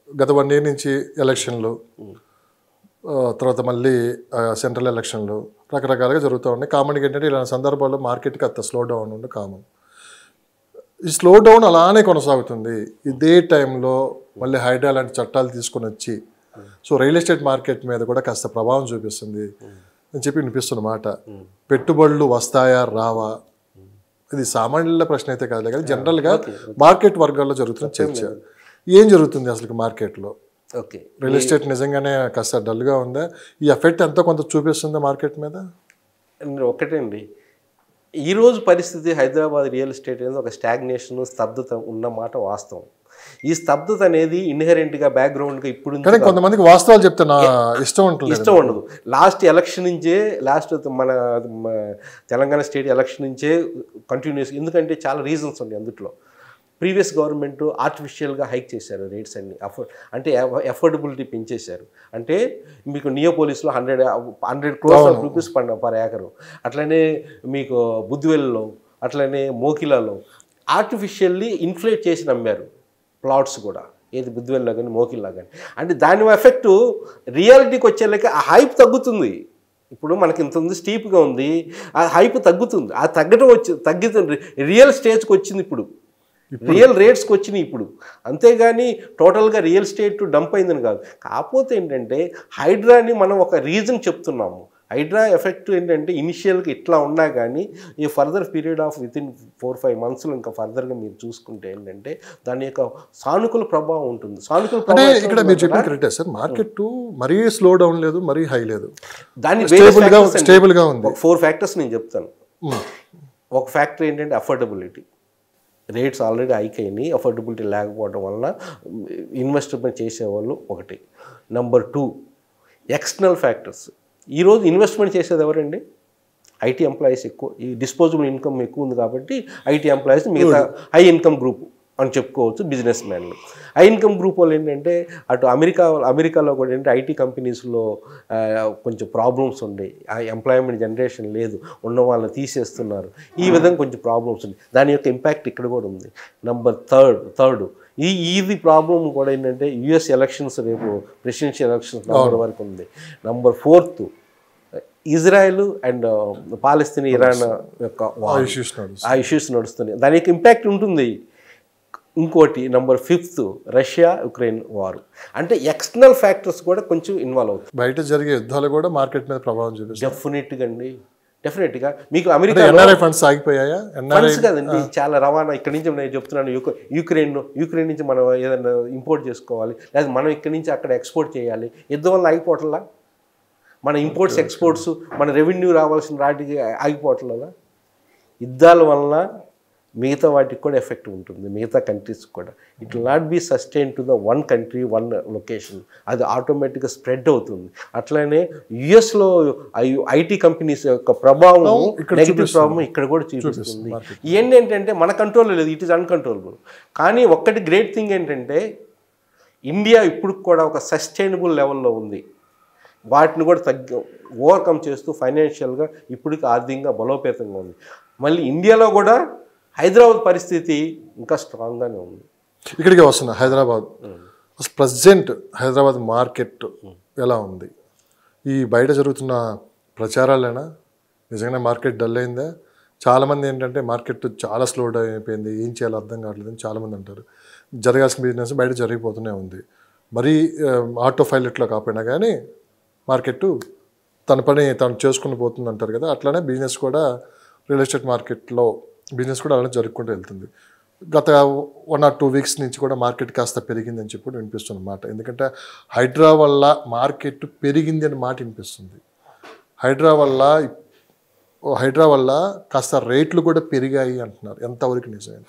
గత 1 year నుంచి ఎలక్షన్లు, తర్వాత మళ్ళీ సెంట్రల్ ఎలక్షన్లు రకరకాలుగా జరుగుతూ ఉన్నాయి. కామన్గా ఏంటంటే ఇలాంటి సందర్భాల్లో మార్కెట్కి అంత స్లో డౌన్ ఉండే కామన్. ఈ స్లో డౌన్ అలానే కొనసాగుతుంది. ఇదే టైంలో మళ్ళీ హైడ్రా లాంటి చట్టాలు తీసుకొని వచ్చి సో రియల్ ఎస్టేట్ మార్కెట్ మీద కూడా కాస్త ప్రభావం చూపిస్తుంది అని చెప్పి వినిపిస్తున్నమాట. పెట్టుబడులు వస్తాయా రావా, ఇది సామాన్యుల ప్రశ్న అయితే కాదు కానీ జనరల్గా మార్కెట్ వర్గాల్లో జరుగుతున్న చర్చ. ఏం జరుగుతుంది అసలు మార్కెట్లో? ఓకే, రియల్ ఎస్టేట్ నిజంగానే కాస్త డల్గా ఉందా? ఈ ఎఫెక్ట్ ఎంతో కొంత చూపిస్తుందా మార్కెట్ మీద? ఒకటే అండి, ఈరోజు పరిస్థితి హైదరాబాద్ రియల్ ఎస్టేట్ అనేది ఒక స్టాగ్నేషన్, స్తబ్దత ఉన్న మాట వాస్తవం. ఈ స్తబ్దత అనేది ఇన్హెరెంట్గా బ్యాక్గ్రౌండ్గా ఇప్పుడు కొంతమందికి వాస్తవాలు చెప్తే ఇష్టం ఉండదు. లాస్ట్ ఎలక్షన్ నుంచే మన తెలంగాణ స్టేట్ ఎలక్షన్ నుంచే కంటిన్యూస్, ఎందుకంటే చాలా రీజన్స్ ఉన్నాయి అందులో. ప్రీవియస్ గవర్నమెంట్ ఆర్టిఫిషియల్గా హైక్ చేశారు రేట్స్ అన్ని, అంటే అఫోర్డబిలిటీ పెంచేశారు. అంటే మీకు నియోపోలిస్లో 100 crores రూపీస్ పర్ ఏకరు, అట్లనే మీకు బుద్ధివెల్లో, అట్లనే మోకిలాలో ఆర్టిఫిషియల్లీ ఇన్ఫ్లేట్ చేసి నమ్మారు ప్లాట్స్ కూడా, ఏది బుద్ధివెల్లో కానీ మోకిల్లా కానీ. అంటే దాని ఎఫెక్టు రియాలిటీకి వచ్చేలాక ఆ హైప్ తగ్గుతుంది. ఇప్పుడు మనకి ఇంత ఉంది, స్టీప్గా ఉంది, ఆ హైప్ తగ్గుతుంది. ఆ తగ్గుతుంది, రియల్ స్టేజ్కి వచ్చింది, ఇప్పుడు రియల్ రేట్స్కి వచ్చినాయి ఇప్పుడు. అంతేగాని టోటల్గా రియల్ ఎస్టేట్ డంప్ అయిందని కాదు. కాకపోతే ఏంటంటే హైడ్రాని మనం ఒక రీజన్ చెప్తున్నాము. హైడ్రా ఎఫెక్ట్ ఏంటంటే ఇనిషియల్గా ఇట్లా ఉన్నా కానీ ఈ further period of within 4-5 months ఇంకా ఫర్దర్గా మీరు చూసుకుంటే ఏంటంటే దాని యొక్క సానుకూల ప్రభావం ఉంటుంది. సానుకూల ప్రభావం ఇక్కడ మీరు చెప్పిన కరెక్టే సార్. మార్కెట్ మరీ స్లో డౌన్ లేదు, మరీ హై లేదు, దాన్ని స్టేబుల్గా ఉంది. 4 factors నేను చెప్తాను. ఒక ఫ్యాక్టర్ ఏంటంటే అఫోర్డబిలిటీ. రేట్స్ ఆల్రెడీ హైక్ అయినాయి, అఫోర్డబిలిటీ లేకపోవడం వలన ఇన్వెస్ట్మెంట్ చేసేవాళ్ళు ఒకటి. Number 2 external factors. ఈరోజు ఇన్వెస్ట్మెంట్ చేసేది ఎవరండి? ఐటీ ఎంప్లాయీస్ ఎక్కువ, ఈ డిస్పోజబుల్ ఇన్కమ్ ఎక్కువ ఉంది కాబట్టి ఐటీ ఎంప్లాయీస్ మిగతా హై ఇన్కమ్ గ్రూప్ అని చెప్పుకోవచ్చు, బిజినెస్ మ్యాన్లు. హై ఇన్కమ్ గ్రూప్ వాళ్ళు ఏంటంటే అటు అమెరికాలో కూడా ఏంటంటే ఐటీ కంపెనీస్లో కొంచెం ప్రాబ్లమ్స్ ఉండే, ఆ ఎంప్లాయ్మెంట్ జనరేషన్ లేదు, ఉన్న వాళ్ళని తీసేస్తున్నారు, ఈ విధంగా కొంచెం ప్రాబ్లమ్స్ ఉంది. దాని యొక్క ఇంపాక్ట్ ఇక్కడ కూడా ఉంది. నెంబర్ థర్డ్ ఇది ప్రాబ్లం కూడా ఏంటంటే యుఎస్ ఎలక్షన్స్, రేపు ప్రెసిడెన్షియల్ ఎలక్షన్స్ నవంబర్ వరకు ఉంది. Number 4 Israel and Palestine, Iran యొక్క ఆ ఇష్యూస్ నడుస్తున్నాయి, దాని యొక్క ఇంపాక్ట్ ఉంటుంది. ఇంకోటి నెంబర్ 5 రష్యా యుక్రెయిన్ వార్. అంటే ఎక్స్టర్నల్ ఫ్యాక్టర్స్ కూడా కొంచెం ఇన్వాల్వ్ అవుతుంది. బయట జరిగే యుద్ధాలు కూడా మార్కెట్ మీద ప్రభావం చూపిస్తాయి. డెఫినెట్గా మీకు అమెరికా ఫండ్స్ ఆగిపోయాయా? ఫండ్స్ కదండి, చాలా రవాణా ఇక్కడ నుంచి నేను చెప్తున్నాను. యుక్రెయిన్ నుంచి మనం ఏదైనా ఇంపోర్ట్ చేసుకోవాలి, లేదా మనం ఇక్కడ నుంచి అక్కడ ఎక్స్పోర్ట్ చేయాలి. యుద్ధం వల్ల ఆగిపోవట్లా, మన ఇంపోర్ట్స్ ఎక్స్పోర్ట్స్, మన రెవెన్యూ రావాల్సిన వాటికి ఆగిపోవట్లేదా? యుద్ధాల వలన మిగతా వాటికి కూడా ఎఫెక్ట్ ఉంటుంది, మిగతా కంట్రీస్ కూడా. It will not be sustain to the one country, one location, అది ఆటోమేటిక్గా స్ప్రెడ్ అవుతుంది. అట్లనే యుఎస్లో ఐటీ కంపెనీస్ యొక్క ప్రభావం, నెగిటివ్ ప్రభావం ఇక్కడ కూడా చూపిస్తుంది. ఏంటంటే మన కంట్రోల్లో లేదు, ఇట్ ఈస్ అన్కంట్రోలబుల్. కానీ ఒక్కటి గ్రేట్ థింగ్ ఏంటంటే ఇండియా ఇప్పుడు కూడా ఒక సస్టైనబుల్ లెవెల్లో ఉంది. వాటిని కూడా ఓవర్కమ్ చేస్తూ ఫైనాన్షియల్గా ఇప్పటికి ఆర్థికంగా బలోపేతంగా ఉంది. మళ్ళీ ఇండియాలో కూడా హైదరాబాద్ పరిస్థితి ఇంకా స్ట్రాంగ్గానే ఉంది. ఇక్కడికి వస్తున్నా హైదరాబాద్ ప్రజెంట్ హైదరాబాద్ మార్కెట్ ఎలా ఉంది? ఈ బయట జరుగుతున్న ప్రచారాలైనా నిజంగానే మార్కెట్ డల్ అయిందా? చాలామంది ఏంటంటే మార్కెట్ చాలా స్లో డౌన్ అయిపోయింది, ఏం చేయాలో అర్థం కావట్లేదని చాలామంది అంటారు. జరగాల్సిన బిజినెస్ బయట జరిగిపోతూనే ఉంది. మరీ ఆటో పైలట్లో కాకపోయినా కానీ మార్కెట్ తన పని తను చేసుకుని పోతుంది అంటారు కదా, అట్లానే బిజినెస్ కూడా రియల్ ఎస్టేట్ మార్కెట్లో బిజినెస్ కూడా అలానే జరుపుకుంటూ వెళ్తుంది. గత 1 or 2 weeks నుంచి కూడా మార్కెట్ కాస్త పెరిగిందని చెప్పి వినిపిస్తున్న మాట. ఎందుకంటే హైడ్రా వల్ల మార్కెట్ పెరిగింది అని మాట వినిపిస్తుంది. హైడ్రా వల్ల కాస్త రేట్లు కూడా పెరిగాయి అంటున్నారు. ఎంతవరకు నిజమే?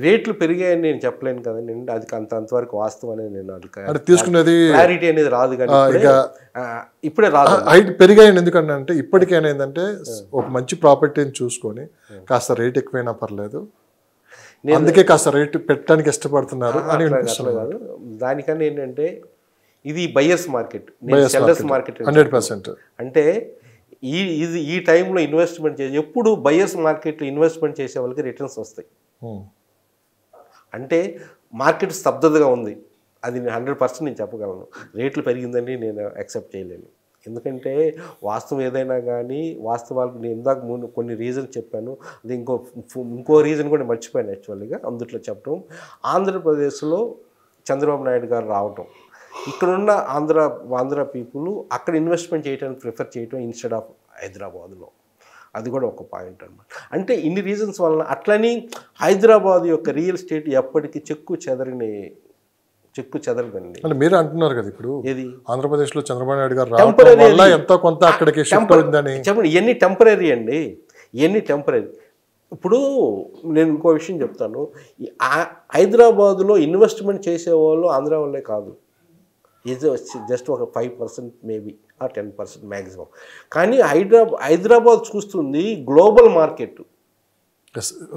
రేట్లు పెరిగాయని నేను చెప్పలేను కదండి, అది అంతవరకు వాస్తవం అనేది నేను అది తీసుకునేది క్లారిటీ అనేది రాదు. కానీ ఇప్పుడే రాదు పెరిగాయని. ఎందుకంటే అంటే ఇప్పటికైనా ఏంటంటే ఒక మంచి ప్రాపర్టీని చూసుకొని కాస్త రేట్ ఎక్కువైనా పర్లేదు, అందుకే కాస్త రేటు పెట్టడానికి ఇష్టపడుతున్నారు అని కాదు. దానికన్నా ఏంటంటే ఇది బయర్స్ మార్కెట్, సెల్లర్స్ మార్కెట్ 100%. అంటే ఈ టైంలో ఇన్వెస్ట్మెంట్ చేసి ఎప్పుడు బయర్స్ మార్కెట్లో ఇన్వెస్ట్మెంట్ చేసే వాళ్ళకి రిటర్న్స్ వస్తాయి. అంటే మార్కెట్ స్తబ్దతగా ఉంది, అది 100% నేను చెప్పగలను. రేట్లు పెరిగిందని నేను యాక్సెప్ట్ చేయలేను. ఎందుకంటే వాస్తవం ఏదైనా కానీ వాస్తవాలకు నేను ఇందాక ముందు కొన్ని రీజన్స్ చెప్పాను. అది ఇంకో రీజన్ కూడా మర్చిపోయాను యాక్చువల్గా అందుట్లో చెప్పడం. ఆంధ్రప్రదేశ్లో చంద్రబాబు నాయుడు గారు రావటం, ఇక్కడున్న ఆంధ్ర పీపుల్ అక్కడ ఇన్వెస్ట్మెంట్ చేయడానికి ప్రిఫర్ చేయటం ఇన్స్టెడ్ ఆఫ్ హైదరాబాద్లో, అది కూడా ఒక పాయింట్ అనమాట. అంటే ఇన్ని రీజన్స్ వలన అట్లని హైదరాబాద్ యొక్క రియల్ ఎస్టేట్ ఎప్పటికీ చెక్కు చెదరదండి. అంటే మీరు అంటున్నారు కదా ఇప్పుడు ఏది ఆంధ్రప్రదేశ్లో చంద్రబాబు నాయుడు గారు రావడం వల్ల ఎంతో కొంత అక్కడికి షిఫ్ట్ అయిందని చెప్పండి. ఇవన్నీ టెంపరీ అండి, ఇవన్నీ టెంపరీ. ఇప్పుడు నేను ఇంకో విషయం చెప్తాను. హైదరాబాదులో ఇన్వెస్ట్మెంట్ చేసేవాళ్ళు ఆంధ్ర వాళ్ళే కాదు, ఇది జస్ట్ ఒక 5% మేబీ ఆ 10% మ్యాక్సిమం. కానీ హైదరాబాద్ చూస్తుంది గ్లోబల్ మార్కెట్.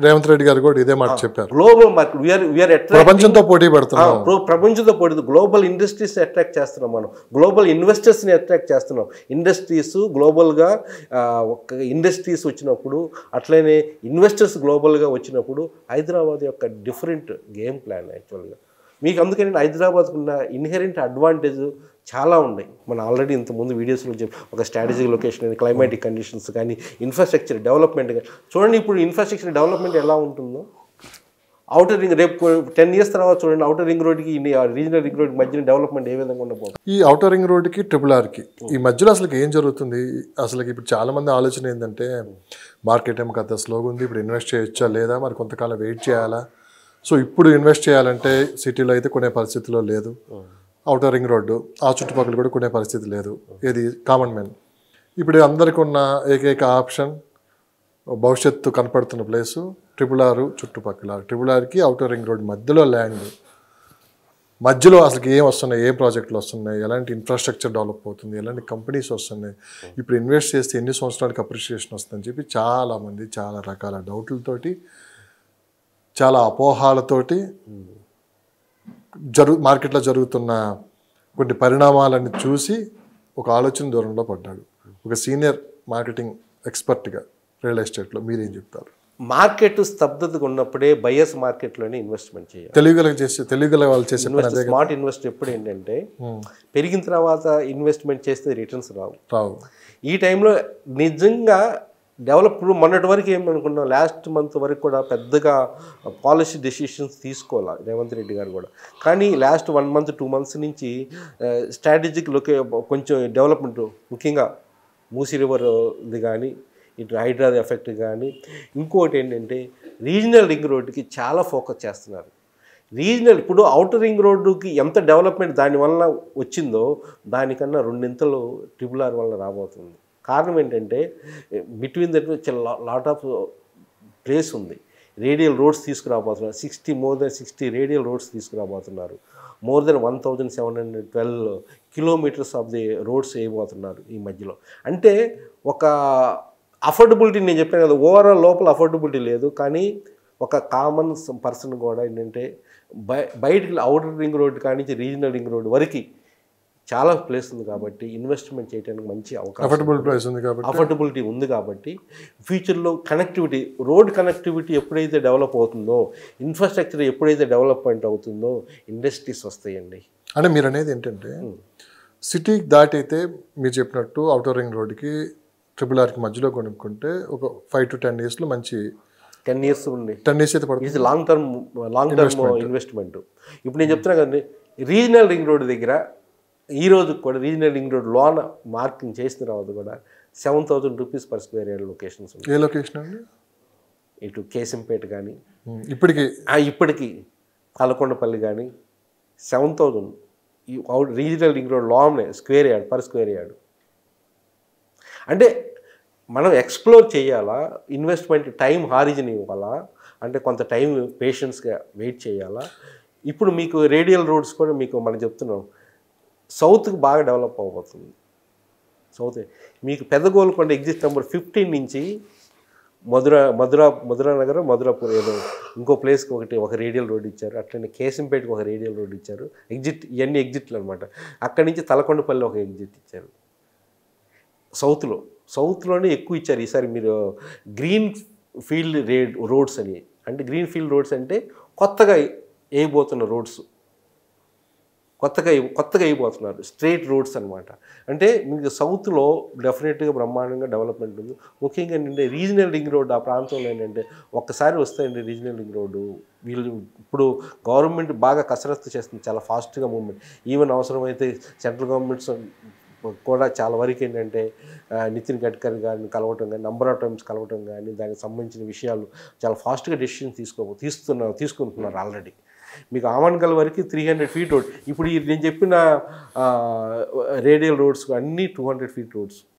రేవంత్ రెడ్డి గారు కూడా ఇదే మాట చెప్పారు. గ్లోబల్ మార్కెట్ వీఆర్ ప్రపంచంతో పోటీ పడుతున్నాం, ప్రపంచంతో పోటీ, గ్లోబల్ ఇండస్ట్రీస్ అట్రాక్ట్ చేస్తున్నాం, మనం గ్లోబల్ ఇన్వెస్టర్స్ని అట్రాక్ట్ చేస్తున్నాం. ఇండస్ట్రీస్ గ్లోబల్గా ఇండస్ట్రీస్ వచ్చినప్పుడు, అట్లనే ఇన్వెస్టర్స్ గ్లోబల్గా వచ్చినప్పుడు హైదరాబాద్ యొక్క డిఫరెంట్ గేమ్ ప్లాన్ యాక్చువల్గా. మీకు అందుకని హైదరాబాద్కు ఉన్న ఇన్హెరెంట్ అడ్వాంటేజ్ చాలా ఉన్నాయి. మనం ఆల్రెడీ ఇంతకుముందు వీడియోస్లో ఒక స్ట్రాటజిక్ లొకేషన్ కానీ, క్లైమాటిక్ కండిషన్స్ కానీ, ఇన్ఫ్రాస్ట్రక్చర్ డెవలప్మెంట్ కానీ చూడండి. ఇప్పుడు ఇన్ఫ్రాస్ట్రక్చర్ డెవలప్మెంట్ ఎలా ఉంటుందో, అవుటర్ రింగ్ రేపు 10 years తర్వాత చూడండి అవుటర్ రింగ్ రోడ్కి రీజనల్ రింగ్ రోడ్ మధ్యన డెవలప్మెంట్ ఏ విధంగా ఉండబోతుంది. ఈ అవుటర్ రింగ్ రోడ్కి RRRకి ఈ మధ్యలో అసలు ఏం జరుగుతుంది? అసలు ఇప్పుడు చాలా మంది ఆలోచన ఏంటంటే మార్కెట్ ఏమో కదా స్లోగా ఉంది, ఇప్పుడు ఇన్వెస్ట్ చేయొచ్చా లేదా, మరి కొంతకాలం వెయిట్ చేయాలా? సో ఇప్పుడు ఇన్వెస్ట్ చేయాలంటే సిటీలో అయితే కొనే పరిస్థితిలో లేదు, అవుటర్ రింగ్ రోడ్డు ఆ చుట్టుపక్కల కూడా కొనే పరిస్థితి లేదు, ఇది కామన్ మ్యాన్. ఇప్పుడు అందరికీ ఉన్న ఏకైక ఆప్షన్ భవిష్యత్తు కనపడుతున్న ప్లేసు RRR చుట్టుపక్కల. RRRకి అవుటర్ రింగ్ రోడ్ మధ్యలో ల్యాండ్, మధ్యలో అసలు ఏం వస్తున్నాయి, ఏ ప్రాజెక్టులు వస్తున్నాయి, ఎలాంటి ఇన్ఫ్రాస్ట్రక్చర్ డెవలప్ అవుతుంది, ఎలాంటి కంపెనీస్ వస్తున్నాయి, ఇప్పుడు ఇన్వెస్ట్ చేస్తే ఎన్ని సంవత్సరాలకి అప్రిషియేషన్ వస్తుందని చెప్పి చాలామంది చాలా రకాల డౌట్లతోటి, చాలా అపోహాలతోటి మార్కెట్లో జరుగుతున్న కొన్ని పరిణామాలను చూసి ఒక ఆలోచన దూరంలో పడ్డాడు. ఒక సీనియర్ మార్కెటింగ్ ఎక్స్పర్ట్గా రియల్ ఎస్టేట్లో మీరేం చెప్తారు? మార్కెట్ స్తబ్దతగా ఉన్నప్పుడే బయర్స్ మార్కెట్లోనే ఇన్వెస్ట్మెంట్ చేయాలి. తెలుగుగల వాళ్ళు చేసే స్మార్ట్ ఇన్వెస్ట్ ఎప్పుడు ఏంటంటే పెరిగిన తర్వాత ఇన్వెస్ట్మెంట్ చేస్తే రిటర్న్స్ రావు. ఈ టైంలో నిజంగా డెవలప్డ్ మొన్నటి వరకు ఏమనుకున్నాం, లాస్ట్ మంత్ వరకు కూడా పెద్దగా పాలసీ డెసిషన్స్ తీసుకోవాలి రేవంత్ రెడ్డి గారు కూడా. కానీ లాస్ట్ 1 month 2 months నుంచి స్ట్రాటజిక్ కొంచెం డెవలప్మెంట్, ముఖ్యంగా మూసీ రివర్ది కానీ, ఇటు హైడ్రా ఎఫెక్ట్ కానీ, ఇంకోటి ఏంటంటే రీజనల్ రింగ్ రోడ్డుకి చాలా ఫోకస్ చేస్తున్నారు. ఇప్పుడు అవుటర్ రింగ్ రోడ్డుకి ఎంత డెవలప్మెంట్ దానివల్ల వచ్చిందో దానికన్నా 2 RRR వల్ల రాబోతుంది. కారణం ఏంటంటే between that lot of place ఉంది. రేడియల్ రోడ్స్ తీసుకురాబోతున్నారు, more than 60 రేడియల్ రోడ్స్ తీసుకురాబోతున్నారు. more than 1712 kilometers of the roads వేయబోతున్నారు ఈ మధ్యలో. అంటే ఒక అఫోర్డబిలిటీ, నేను చెప్పాను కదా, ఓవరాల్ లోపల అఫోర్డబిలిటీ లేదు, కానీ ఒక కామన్ పర్సన్ కూడా ఏంటంటే బయటికి అవుటర్ రింగ్ రోడ్ కానీ రీజనల్ రింగ్ రోడ్ వరకు చాలా ప్లేస్ ఉంది కాబట్టి ఇన్వెస్ట్మెంట్ చేయడానికి మంచి అవకాశం, అఫోర్డబిలిటీ ఉంది కాబట్టి ఫ్యూచర్లో కనెక్టివిటీ, రోడ్ కనెక్టివిటీ ఎప్పుడైతే డెవలప్ అవుతుందో, ఇన్ఫ్రాస్ట్రక్చర్ ఎప్పుడైతే డెవలప్మెంట్ అవుతుందో ఇండస్ట్రీస్ వస్తాయండి. అంటే మీరు అనేది ఏంటంటే సిటీ దాటైతే మీరు చెప్పినట్టు అవుటర్ రింగ్ రోడ్కి RRRకి మధ్యలో కొనుక్కుంటే ఒక 5 to 10 yearsలో మంచి 10 years ఉంది. 10 years అయితే పడుతుంది. ఇది లాంగ్ టర్మ్ ఇన్వెస్ట్మెంట్. ఇప్పుడు నేను చెప్తున్నా కదండి, రీజనల్ రింగ్ రోడ్ దగ్గర ఈ రోజు కూడా regional ring road loan marking చేసిన తర్వాత కూడా 7,000 rupees per square yard locations ఉన్నాయి. ఏ లొకేషన్ అండి? ఇటు కేశంపేట కానీ ఇప్పటికి తలకొండపల్లి కానీ 7,000 రీజనల్ రింగ్ రోడ్ లోనే స్క్వేర్ యార్డ్. అంటే మనం ఎక్స్ప్లోర్ చేయాలా, ఇన్వెస్ట్మెంట్ టైం హారిజన్ ఇవ్వాలా, అంటే కొంత టైం పేషెన్స్గా వెయిట్ చేయాలా. ఇప్పుడు మీకు రేడియల్ రోడ్స్ కూడా మీకు మనం చెప్తున్నాం సౌత్కి బాగా డెవలప్ అవబోతుంది. సౌత్ మీకు పెద్దగోల్కొండ ఎగ్జిట్ నెంబర్ 15 నుంచి మధురాపూర్ ఏదో ఇంకో ప్లేస్కి ఒక రేడియల్ రోడ్ ఇచ్చారు. అట్లనే కేశంపేటకి ఒక రేడియల్ రోడ్ ఇచ్చారు. ఇవన్నీ ఎగ్జిట్లు అనమాట. అక్కడి నుంచి తలకొండపల్లి ఒక ఎగ్జిట్ ఇచ్చారు. సౌత్లోనే ఎక్కువ ఇచ్చారు ఈసారి. మీరు గ్రీన్ ఫీల్డ్ రోడ్స్ అని, అంటే గ్రీన్ ఫీల్డ్ రోడ్స్ అంటే కొత్తగా వేయబోతున్న రోడ్స్. కొత్తగా అయిపోతున్నారు స్ట్రైట్ రోడ్స్ అనమాట. అంటే మీకు సౌత్లో డెఫినెట్గా బ్రహ్మాండంగా డెవలప్మెంట్ ఉంది. ముఖ్యంగా ఏంటంటే రీజనల్ రింగ్ రోడ్ ఆ ప్రాంతంలో ఏంటంటే ఒక్కసారి వస్తాయండి రీజనల్ రింగ్ రోడ్డు. వీళ్ళు ఇప్పుడు గవర్నమెంట్ బాగా కసరత్తు చేస్తుంది, చాలా ఫాస్ట్గా మూవ్మెంట్. ఈవెన్ అవసరమైతే సెంట్రల్ గవర్నమెంట్స్ కూడా చాలా వరకు ఏంటంటే నితిన్ గడ్కరీ గారిని కలవటం కానీ, నంబర్ ఆఫ్ టైమ్స్ కలవటం కానీ, దానికి సంబంధించిన విషయాలు చాలా ఫాస్ట్గా డెసిషన్ తీసుకుంటున్నారు ఆల్రెడీ. మీకు ఆమన్గల్ వరకు 300 ఫీట్ రోడ్. ఇప్పుడు నేను చెప్పిన రేడియల్ రోడ్స్ అన్నీ 200 ఫీట్ రోడ్స్.